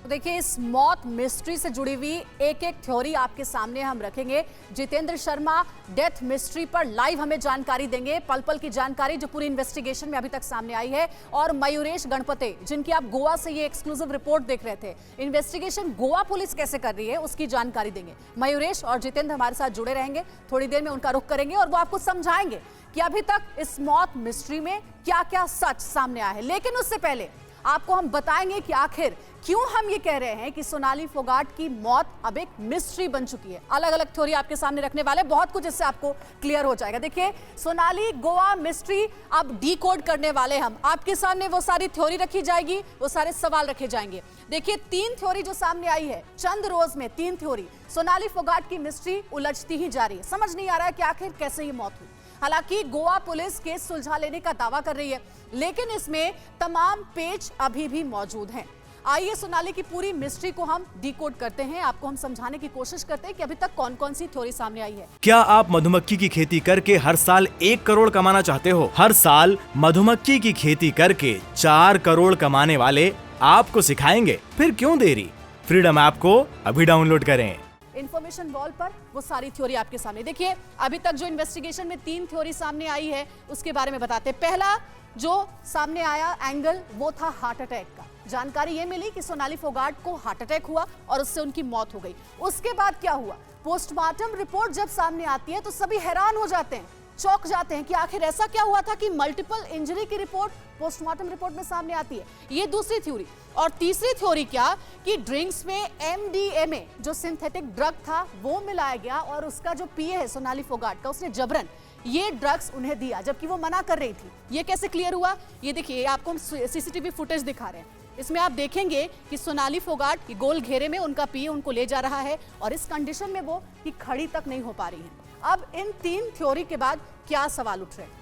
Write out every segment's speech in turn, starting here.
तो देखिए, इस मौत मिस्ट्री से जुड़ी हुई एक एक थ्योरी आपके सामने हम रखेंगे। जितेंद्र शर्मा डेथ मिस्ट्री पर लाइव हमें जानकारी देंगे, पल पल की जानकारी जो पूरी इन्वेस्टिगेशन में अभी तक सामने आई है। और मयूरेश गणपते, जिनकी आप गोवा से ये एक्सक्लूसिव रिपोर्ट देख रहे थे, इन्वेस्टिगेशन गोवा पुलिस कैसे कर रही है उसकी जानकारी देंगे। मयूरेश और जितेंद्र हमारे साथ जुड़े रहेंगे, थोड़ी देर में उनका रुख करेंगे और वो आपको समझाएंगे कि अभी तक इस मौत मिस्ट्री में क्या क्या सच सामने आया है। लेकिन उससे पहले आपको हम बताएंगे कि आखिर क्यों हम ये कह रहे हैं कि सोनाली फोगाट की मौत अब एक मिस्ट्री बन चुकी है। अलग अलग थ्योरी आपके सामने रखने वाले, बहुत कुछ इससे आपको क्लियर हो जाएगा। देखिए, सोनाली गोवा मिस्ट्री अब डीकोड करने वाले हम आपके सामने। वो सारी थ्योरी रखी जाएगी, वो सारे सवाल रखे जाएंगे। देखिए, 3 थ्योरी जो सामने आई है, चंद रोज में 3 थ्योरी। सोनाली फोगाट की मिस्ट्री उलझती ही जा रही है, समझ नहीं आ रहा है कि आखिर कैसे ये मौत हुई। हालांकि गोवा पुलिस केस सुलझा लेने का दावा कर रही है, लेकिन इसमें तमाम पेच अभी भी मौजूद हैं। आइए सोनाली की पूरी मिस्ट्री को हम डिकोड करते हैं, आपको हम समझाने की कोशिश करते हैं कि अभी तक कौन कौन सी थ्योरी सामने आई है। क्या आप मधुमक्खी की खेती करके हर साल 1 करोड़ कमाना चाहते हो? हर साल मधुमक्खी की खेती करके 4 करोड़ कमाने वाले आपको सिखाएंगे। फिर क्यों देरी? फ्रीडम ऐप को अभी डाउनलोड करें। इन्फॉर्मेशन वॉल पर वो सारी थ्योरी आपके सामने। देखिए, अभी तक जो इन्वेस्टिगेशन में 3 थ्योरी सामने आई है उसके बारे में बताते हैं। पहला जो सामने आया एंगल, वो था हार्ट अटैक का। जानकारी ये मिली कि सोनाली फोगाट को हार्ट अटैक हुआ और उससे उनकी मौत हो गई। उसके बाद क्या हुआ? पोस्टमार्टम रिपोर्ट जब सामने आती है तो सभी हैरान हो जाते हैं, चौंक जाते हैं कि आखिर ऐसा क्या हुआ था कि मल्टीपल इंजरी की रिपोर्ट पोस्टमार्टम रिपोर्ट में सामने आती है। ये दूसरी थ्योरी। और तीसरी थ्योरी क्या कि ड्रिंक्स में MDMA जो सिंथेटिक ड्रग था वो मिलाया गया और उसका जो पीए है सोनाली फोगाट का, उसने जबरन ये ड्रग्स उन्हें दिया जबकि वो मना कर रही थी। ये कैसे क्लियर हुआ? ये देखिए, आपको हम CCTV फुटेज दिखा रहे हैं। इसमें आप देखेंगे कि सोनाली फोगाट गोल घेरे में उनका पीए उनको ले जा रहा है और इस कंडीशन में वो कि खड़ी तक नहीं हो पा रही है। अब इन 3 थ्योरी के बाद क्या सवाल उठ रहे हैं,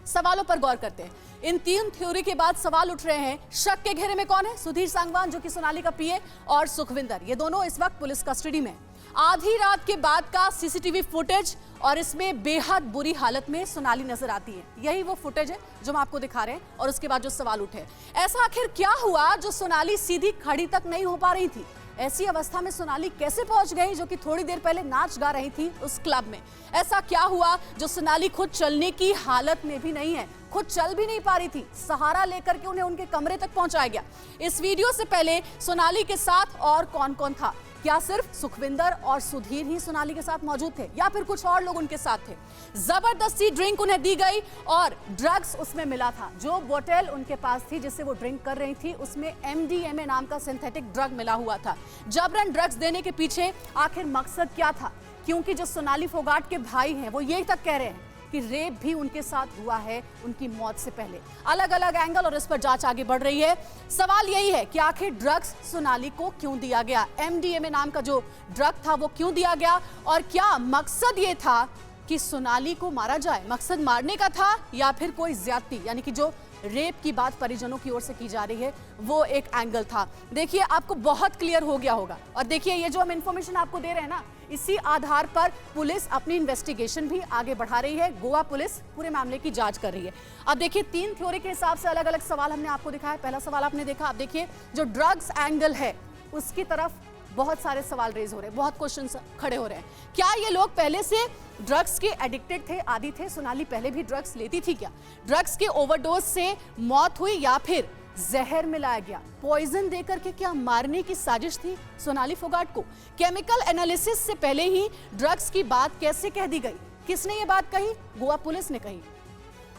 सवालों पर गौर करते हैं। इन 3 थ्योरी के बाद सवाल उठ रहे हैं, शक के घेरे में कौन है? सुधीर सांगवान जो कि सोनाली का पीए, और सुखविंदर। ये दोनों इस वक्त पुलिस कस्टडी में। आधी रात के बाद का CCTV फुटेज और इसमें बेहद बुरी हालत में सोनाली नजर आती है। यही वो फुटेज है जो हम आपको दिखा रहे हैं। और उसके बाद जो सवाल उठे, ऐसा आखिर क्या हुआ जो सोनाली सीधी खड़ी तक नहीं हो पा रही थी? ऐसी अवस्था में सोनाली कैसे पहुंच गई जो कि थोड़ी देर पहले नाच गा रही थी उस क्लब में? ऐसा क्या हुआ जो सोनाली खुद चलने की हालत में भी नहीं है, खुद चल भी नहीं पा रही थी, सहारा लेकर के उन्हें उनके कमरे तक पहुंचाया गया? इस वीडियो से पहले सोनाली के साथ और कौन कौन था? क्या सिर्फ सुखविंदर और सुधीर ही सोनाली के साथ मौजूद थे या फिर कुछ और लोग उनके साथ थे? जबरदस्ती ड्रिंक उन्हें दी गई और ड्रग्स उसमें मिला था। जो बोतल उनके पास थी जिससे वो ड्रिंक कर रही थी, उसमें MDMA नाम का सिंथेटिक ड्रग मिला हुआ था। जबरन ड्रग्स देने के पीछे आखिर मकसद क्या था? क्योंकि जो सोनाली फोगाट के भाई हैं वो यही तक कह रहे हैं कि रेप भी उनके साथ हुआ है उनकी मौत से पहले। अलग अलग एंगल और इस पर जांच आगे बढ़ रही है। सवाल यही है कि आखिर ड्रग्स सोनाली को क्यों दिया गया? MDMA नाम का जो ड्रग था वो क्यों दिया गया? और क्या मकसद ये था कि सोनाली को मारा जाए? मकसद मारने का था या फिर कोई ज्यादती, यानी कि जो रेप की बात परिजनों की ओर से की जा रही है, वो एक एंगल था? देखिए, आपको बहुत क्लियर हो गया होगा। और देखिए, ये जो हम इंफॉर्मेशन आपको दे रहे हैं ना, इसी आधार पर पुलिस अपनी इन्वेस्टिगेशन भी आगे बढ़ा रही है। गोवा पुलिस पूरे मामले की जांच कर रही है। अब देखिए, 3 थ्योरी के हिसाब से अलग अलग सवाल हमने आपको दिखाया। पहला सवाल आपने देखा। अब देखिए, जो ड्रग्स एंगल है उसकी तरफ बहुत सारे सवाल रेज हो रहे हैं, बहुत क्वेश्चन खड़े हो रहे हैं। क्या ये लोग पहले से ड्रग्स के एडिक्टेड थे, आदी थे? सोनाली पहले भी ड्रग्स लेती थी क्या? ड्रग्स के ओवरडोज से मौत हुई या फिर जहर मिलाया गया? पॉइजन देकर के क्या मारने की साजिश थी सोनाली फोगाट को? केमिकल एनालिसिस से पहले ही ड्रग्स की बात कैसे कह दी गई? किसने ये बात कही? गोवा पुलिस ने कही।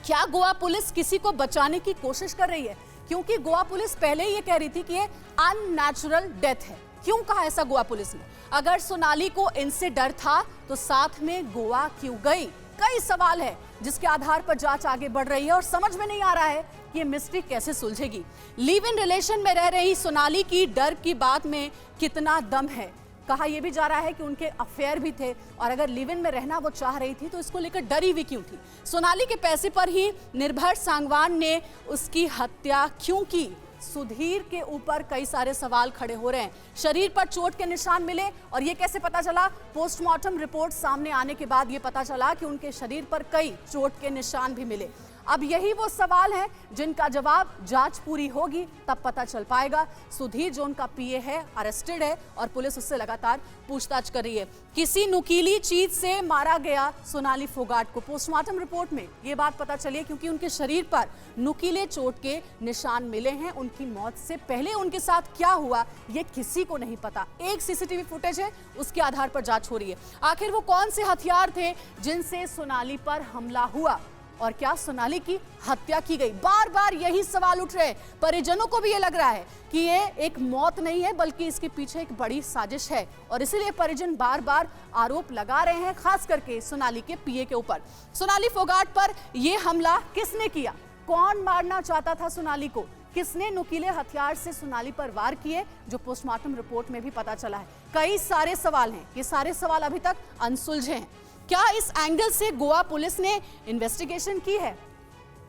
क्या गोवा पुलिस किसी को बचाने की कोशिश कर रही है? क्योंकि गोवा पुलिस पहले ही ये कह रही थी कि ये अननेचुरल डेथ है। क्यों कहा ऐसा गोवा पुलिस ने? अगर सोनाली को इनसे डर था तो साथ में गोवा क्यों गई? कई सवाल है जिसके आधार पर जांच आगे बढ़ रही है और समझ में नहीं आ रहा है कि ये मिस्ट्री कैसे सुलझेगी। लिव इन रिलेशन में रह रही सोनाली की डर की बात में कितना दम है? कहा यह भी जा रहा है कि उनके अफेयर भी थे और अगर लिव इन में रहना वो चाह रही थी तो इसको लेकर डरी हुई क्यों थी? सोनाली के पैसे पर ही निर्भर सांगवान ने उसकी हत्या क्यों की? सुधीर के ऊपर कई सारे सवाल खड़े हो रहे हैं। शरीर पर चोट के निशान मिले और ये कैसे पता चला? पोस्टमार्टम रिपोर्ट सामने आने के बाद ये पता चला कि उनके शरीर पर कई चोट के निशान भी मिले। अब यही वो सवाल है जिनका जवाब जांच पूरी होगी तब पता चल पाएगा। सुधीर जो उनका पीए है अरेस्टेड है और पुलिस उससे लगातार पूछताछ कर रही है। किसी नुकीली चीज से मारा गया सोनाली फोगाट को। पोस्टमार्टम रिपोर्ट में ये बात पता चली है क्योंकि उनके शरीर पर नुकीले चोट के निशान मिले हैं। उनकी मौत से पहले उनके साथ क्या हुआ ये किसी को नहीं पता। एक सीसीटीवी फुटेज है, उसके आधार पर जांच हो रही है। आखिर वो कौन से हथियार थे जिनसे सोनाली पर हमला हुआ और क्या सोनाली की हत्या की गई? बार बार यही सवाल उठ रहे हैं। परिजनों को भी ये लग रहा है कि ये एक मौत नहीं है बल्कि इसके पीछे एक बड़ी साजिश है और इसीलिए परिजन बार बार आरोप लगा रहे हैं, खास करके सोनाली के पीए के ऊपर। सोनाली फोगाट पर यह हमला किसने किया? कौन मारना चाहता था सोनाली को? किसने नुकीले हथियार से सोनाली पर वार किए, जो पोस्टमार्टम रिपोर्ट में भी पता चला है। कई सारे सवाल हैं, ये सारे सवाल अभी तक अनसुलझे हैं। क्या इस एंगल से गोवा पुलिस ने इन्वेस्टिगेशन की है?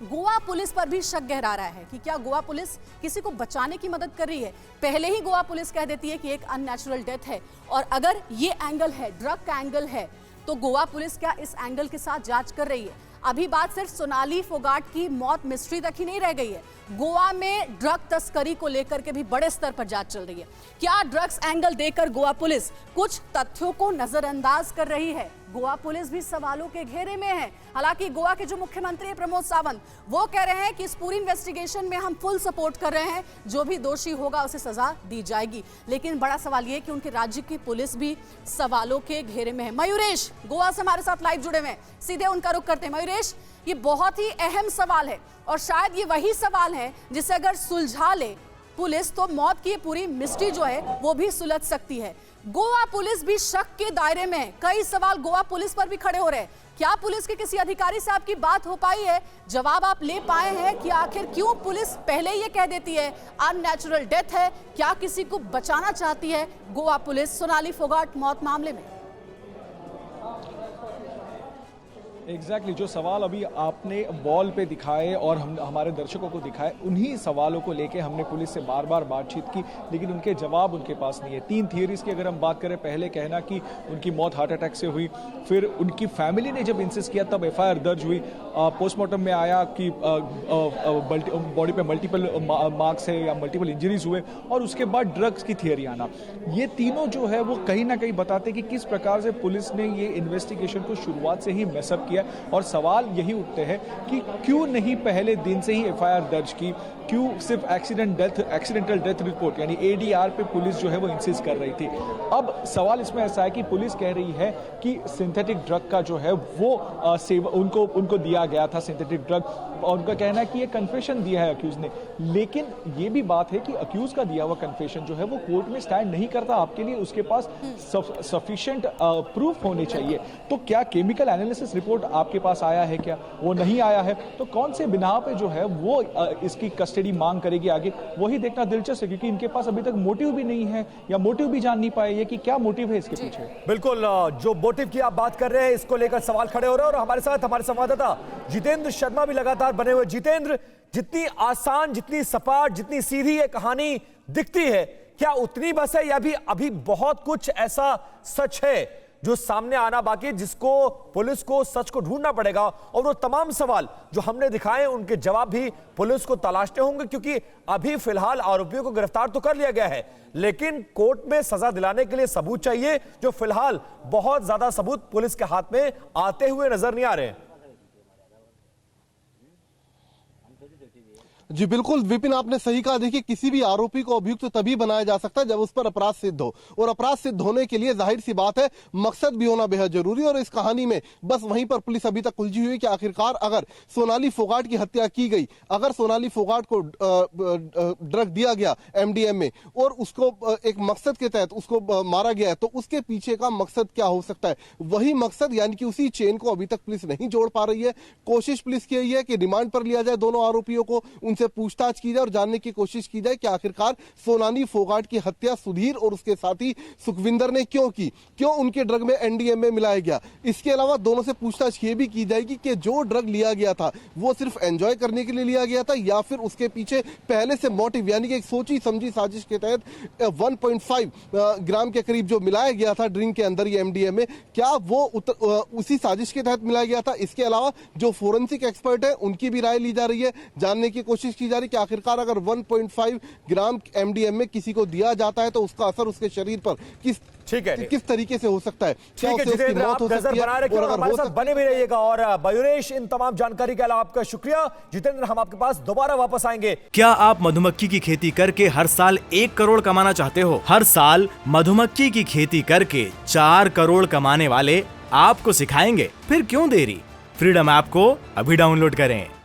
गोवा पुलिस पर भी शक गहरा रहा है कि क्या गोवा पुलिस किसी को बचाने की मदद कर रही है? पहले ही गोवा पुलिस कह देती है कि एक अननेचुरल डेथ है और अगर ये एंगल है, ड्रग का एंगल है, तो गोवा पुलिस क्या इस एंगल के साथ जांच कर रही है? अभी बात सिर्फ सोनाली फोगाट की मौत मिस्ट्री तक ही नहीं रह गई है। गोवा में ड्रग तस्करी को लेकर के भी बड़े स्तर पर जांच चल रही है। क्या ड्रग्स एंगल देकर गोवा पुलिस कुछ तथ्यों को नजरअंदाज कर रही है? गोवा पुलिस भी सवालों के घेरे में है। हालांकि गोवा के जो मुख्यमंत्री है प्रमोद सावंत, वो कह रहे हैं कि इस पूरी इन्वेस्टिगेशन में हम फुल सपोर्ट कर रहे हैं, जो भी दोषी होगा उसे सजा दी जाएगी। लेकिन बड़ा सवाल ये कि उनके राज्य की पुलिस भी सवालों के घेरे में है। मयूरेश गोवा से हमारे साथ लाइव जुड़े हुए हैं, सीधे उनका रुख करते हैं। मयूरेश, ये बहुत ही अहम सवाल है और शायद ये वही सवाल है जिसे अगर सुलझा ले पुलिस तो मौत की पूरी मिस्ट्री जो है वो भी सुलझ सकती है। गोवा पुलिस भी शक के दायरे में है। कई सवाल गोवा पुलिस पर भी खड़े हो रहे हैं। क्या पुलिस के किसी अधिकारी से आपकी बात हो पाई है? जवाब आप ले पाए हैं कि आखिर क्यों पुलिस पहले ये कह देती है अननेचुरल डेथ है? क्या किसी को बचाना चाहती है गोवा पुलिस सोनाली फोगाट मौत मामले में? एग्जैक्टली जो सवाल अभी आपने बॉल पे दिखाए और हम हमारे दर्शकों को दिखाए, उन्हीं सवालों को लेके हमने पुलिस से बार बार बातचीत की, लेकिन उनके जवाब उनके पास नहीं है। 3 थियरीज की अगर हम बात करें, पहले कहना कि उनकी मौत हार्ट अटैक से हुई, फिर उनकी फैमिली ने जब इंसिस्ट किया तब एफआईआर दर्ज हुई। पोस्टमार्टम में आया कि बॉडी पे मल्टीपल मार्क्स है या मल्टीपल इंजरीज हुए, और उसके बाद ड्रग्स की थियरी आना। ये तीनों जो है वो कहीं ना कहीं बताते कि किस प्रकार से पुलिस ने ये इन्वेस्टिगेशन को शुरुआत से ही मैसअप किया। और सवाल यही उठते हैं कि क्यों नहीं पहले दिन से ही एफआईआर दर्ज की, क्यों सिर्फ एक्सीडेंटल डेथ रिपोर्ट यानी एडीआर पे पुलिस जो है वो इंसिस्ट कर रही थी। अब सवाल इसमें ऐसा है कि पुलिस कह रही है कि सिंथेटिक ड्रग का जो है वो उनको दिया गया था सिंथेटिक ड्रग, और उनका कहना है कि ये कन्फेशन दिया है अक्यूज ने। लेकिन ये भी बात है कि अक्यूज का दिया हुआ कन्फेशन जो है वो कोर्ट में स्टैंड नहीं करता। आपके लिए उसके पास सफिशिएंट प्रूफ होने चाहिए। तो क्या केमिकल एनालिसिस रिपोर्ट आपके पास आया है? क्या वो नहीं आया है? तो कौन से बिना पे जो है वो इसकी कस्टडी मांग करेगी आगे, वही देखना दिलचस्प है, क्योंकि इनके पास अभी तक मोटिव भी नहीं है या मोटिव भी जान नहीं पाए ये कि क्या मोटिव है इसके पीछे। बिल्कुल, जो मोटिव की आप बात कर रहे हैं इसको लेकर सवाल खड़े हो रहे हैं और हमारे साथ हमारे संवाददाता जितेंद्र शर्मा भी लगातार बने हुए। जितेंद्र, जितनी आसान, जितनी सपाट, जितनी सीधी ये कहानी दिखती है, क्या उतनी बस है या भी अभी बहुत कुछ ऐसा सच है जो सामने आना बाकी है, जिसको पुलिस को सच को ढूंढना पड़ेगा? और वो तमाम सवाल जो हमने दिखाए उनके जवाब भी पुलिस को तलाशने होंगे, क्योंकि अभी फिलहाल आरोपियों को गिरफ्तार तो कर लिया गया है, लेकिन कोर्ट में सजा दिलाने के लिए सबूत चाहिए, जो फिलहाल बहुत ज्यादा सबूत पुलिस के हाथ में आते हुए नजर नहीं आ रहे हैं। जी बिल्कुल विपिन, आपने सही कहा। देखिए, किसी भी आरोपी को अभियुक्त तो तभी बनाया जा सकता है जब उस पर अपराध सिद्ध हो, और अपराध सिद्ध होने के लिए जाहिर सी बात है मकसद भी होना बेहद जरूरी। और इस कहानी में बस वहीं पर पुलिस अभी तक उलझी हुई कि आखिरकार अगर सोनाली फोगाट की हत्या की गई, अगर सोनाली फोगाट को ड्रग दिया गया एमडीएम में और उसको एक मकसद के तहत उसको मारा गया है, तो उसके पीछे का मकसद क्या हो सकता है? वही मकसद यानी कि उसी चेन को अभी तक पुलिस नहीं जोड़ पा रही है। कोशिश पुलिस की यही है कि रिमांड पर लिया जाए दोनों आरोपियों को, उनसे उनसे पूछताछ की जाए और जानने की कोशिश की जाए कि आखिरकार सोनाली फोगाट की हत्या सुधीर और उसके साथी सुखविंदर ने क्यों की, क्यों उनके ड्रग में एनडीएमए मिलाया गया। इसके अलावा दोनों से पूछताछ ये भी की जाएगी कि जो ड्रग लिया गया था वो सिर्फ एंजॉय करने के लिए लिया गया था या फिर उसके पीछे पहले से मोटिव यानी कि एक सोची समझी साजिश के तहत 1.5 ग्राम के करीब जो मिलाया गया था ड्रिंक के अंदर ये एमडीएमए, क्या वो उसी साजिश के तहत मिलाया गया था। इसके अलावा जो फोरेंसिक एक्सपर्ट है उनकी भी राय ली जा रही है, जानने की कोशिश की जा रही है कि आखिरकार अगर 1.5 ग्राम एमडीएमए किसी को दिया जाता है तो उसका असर उसके शरीर पर किस तरीके से हो सकता है। ठीक है जितेंद्र, आप नजर बनाए रखिए और हमारे साथ बने भी रहिएगा। और मयूरेश, इन तमाम जानकारी के लिए आपका शुक्रिया। जितेंद्र, हम आपके पास दोबारा वापस आएंगे। क्या आप मधुमक्खी की खेती करके हर साल 1 करोड़ कमाना चाहते हो? हर साल मधुमक्खी की खेती करके 4 करोड़ कमाने वाले आपको सिखाएंगे। फिर क्यों देरी? फ्रीडम ऐप को अभी डाउनलोड करें।